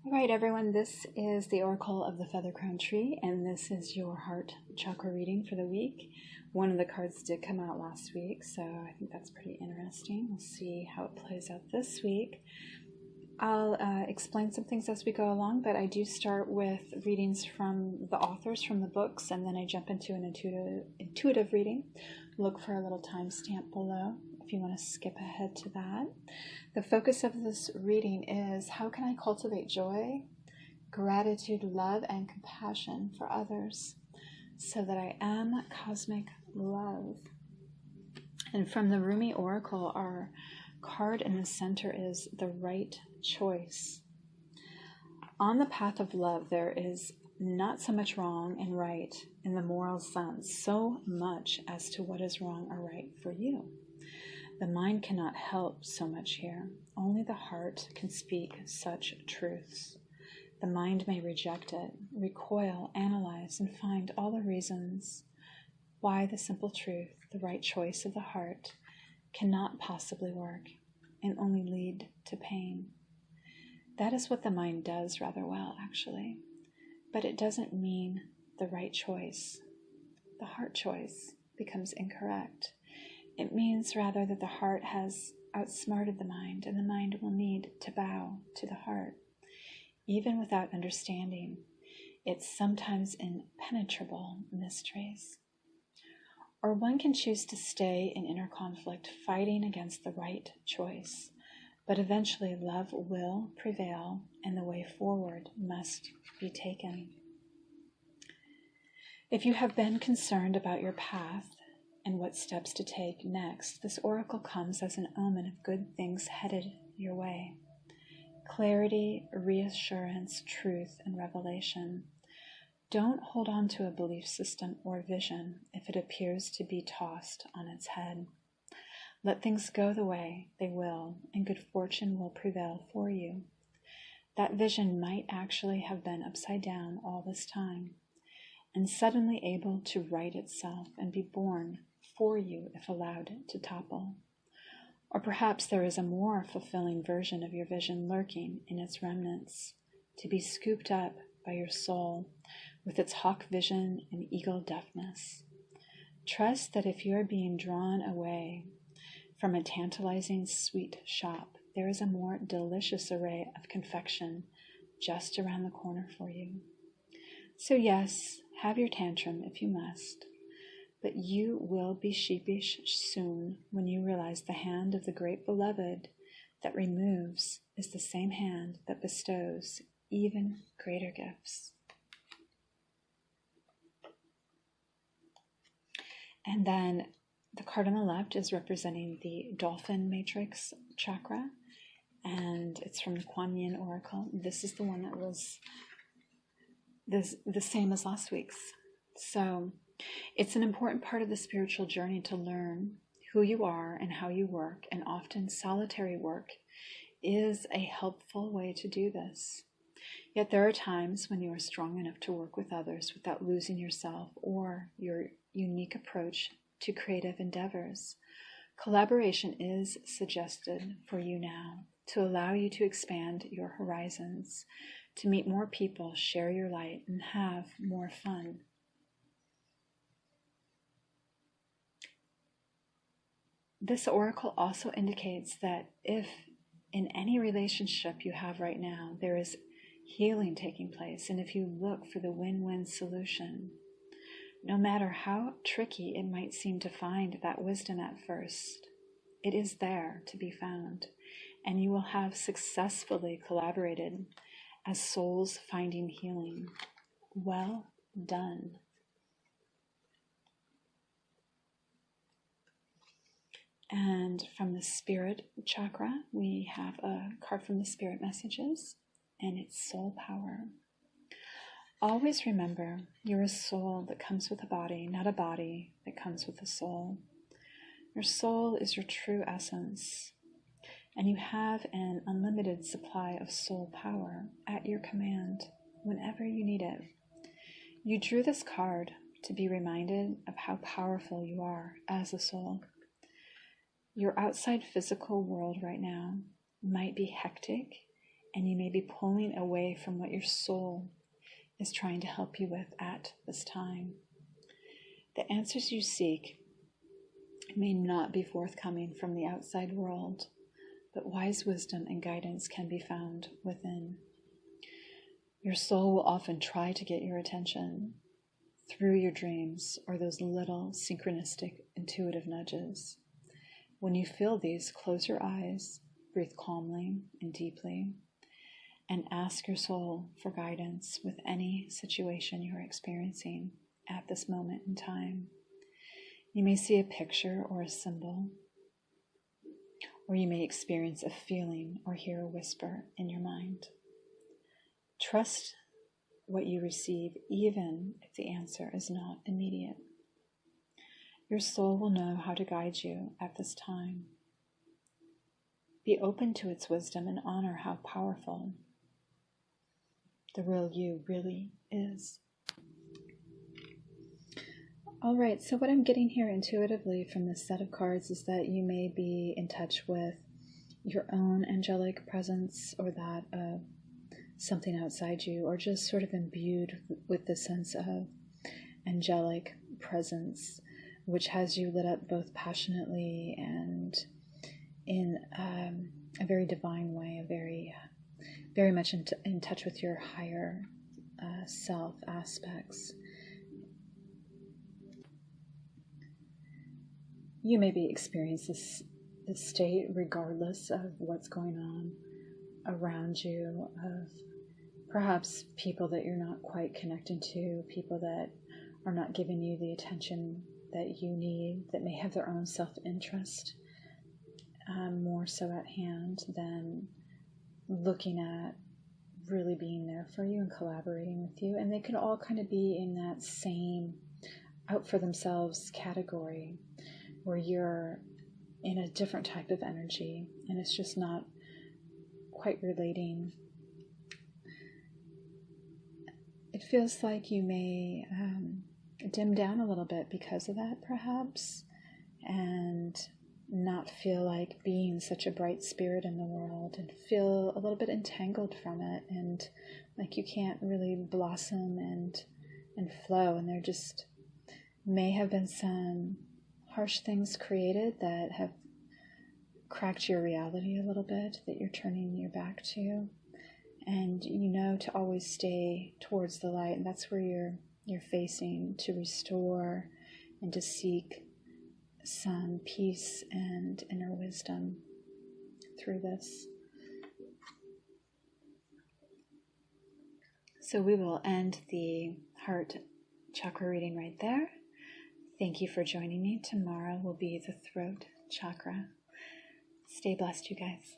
All right, everyone, this is the Oracle of the Feather Crown Tree, and this is your heart chakra reading for the week. One of the cards did come out last week, so I think that's pretty interesting. We'll see how it plays out this week. I'll explain some things as we go along, but I do start with readings from the authors from the books, and then I jump into an intuitive reading. Look for a little timestamp below if you want to skip ahead to that. The focus of this reading is how can I cultivate joy, gratitude, love, and compassion for others so that I am cosmic love. And from the Rumi Oracle, our card in the center is the right choice. On the path of love, there is not so much wrong and right in the moral sense, so much as to what is wrong or right for you. The mind cannot help so much here. Only the heart can speak such truths. The mind may reject it, recoil, analyze, and find all the reasons why the simple truth, the right choice of the heart, cannot possibly work and only lead to pain. That is what the mind does rather well, actually. But it doesn't mean the right choice. The heart choice becomes incorrect. It means rather that the heart has outsmarted the mind, and the mind will need to bow to the heart, even without understanding its sometimes impenetrable mysteries. Or one can choose to stay in inner conflict, fighting against the right choice, but eventually love will prevail, and the way forward must be taken. If you have been concerned about your path, and what steps to take next, this oracle comes as an omen of good things headed your way. Clarity, reassurance, truth, and revelation. Don't hold on to a belief system or vision if it appears to be tossed on its head. Let things go the way they will, and good fortune will prevail for you. That vision might actually have been upside down all this time, and suddenly able to right itself and be born for you if allowed to topple. Or perhaps there is a more fulfilling version of your vision lurking in its remnants, to be scooped up by your soul with its hawk vision and eagle deafness. Trust that if you are being drawn away from a tantalizing sweet shop, there is a more delicious array of confection just around the corner for you. So yes, have your tantrum if you must, but you will be sheepish soon when you realize the hand of the great beloved that removes is the same hand that bestows even greater gifts. And then the card on the left is representing the Dolphin matrix chakra, and it's from the Kuan Oracle. This is the one that was the same as last week's. So it's an important part of the spiritual journey to learn who you are and how you work, and often solitary work is a helpful way to do this. Yet there are times when you are strong enough to work with others without losing yourself or your unique approach to creative endeavors. Collaboration is suggested for you now to allow you to expand your horizons, to meet more people, share your light, and have more fun. This oracle also indicates that if in any relationship you have right now, there is healing taking place, and if you look for the win-win solution, no matter how tricky it might seem to find that wisdom at first, it is there to be found, and you will have successfully collaborated as souls finding healing. Well done. And from the Spirit Chakra, we have a card from the Spirit Messages, and it's Soul Power. Always remember, you're a soul that comes with a body, not a body that comes with a soul. Your soul is your true essence, and you have an unlimited supply of soul power at your command whenever you need it. You drew this card to be reminded of how powerful you are as a soul. Your outside physical world right now might be hectic and you may be pulling away from what your soul is trying to help you with at this time. The answers you seek may not be forthcoming from the outside world, but wise wisdom and guidance can be found within. Your soul will often try to get your attention through your dreams or those little synchronistic intuitive nudges. When you feel these, close your eyes, breathe calmly and deeply, and ask your soul for guidance with any situation you're experiencing at this moment in time. You may see a picture or a symbol, or you may experience a feeling or hear a whisper in your mind. Trust what you receive, even if the answer is not immediate. Your soul will know how to guide you at this time. Be open to its wisdom and honor how powerful the real you really is. All right, so what I'm getting here intuitively from this set of cards is that you may be in touch with your own angelic presence, or that of something outside you, or just sort of imbued with the sense of angelic presence, which has you lit up both passionately and in a very divine way, very much in touch with your higher self aspects. You may be experiencing this state regardless of what's going on around you, of perhaps people that you're not quite connecting to, people that are not giving you the attention that you need, that may have their own self-interest more so at hand than looking at really being there for you and collaborating with you. And they can all kind of be in that same out for themselves category, where you're in a different type of energy and it's just not quite relating. It feels like you may dim down a little bit because of that, perhaps, and not feel like being such a bright spirit in the world, and feel a little bit entangled from it, and like you can't really blossom and flow. And there just may have been some harsh things created that have cracked your reality a little bit, that you're turning your back to. And you know to always stay towards the light, and that's where you're facing, to restore and to seek some peace and inner wisdom through this. So we will end the heart chakra reading right there. Thank you for joining me. Tomorrow will be the throat chakra. Stay blessed, you guys.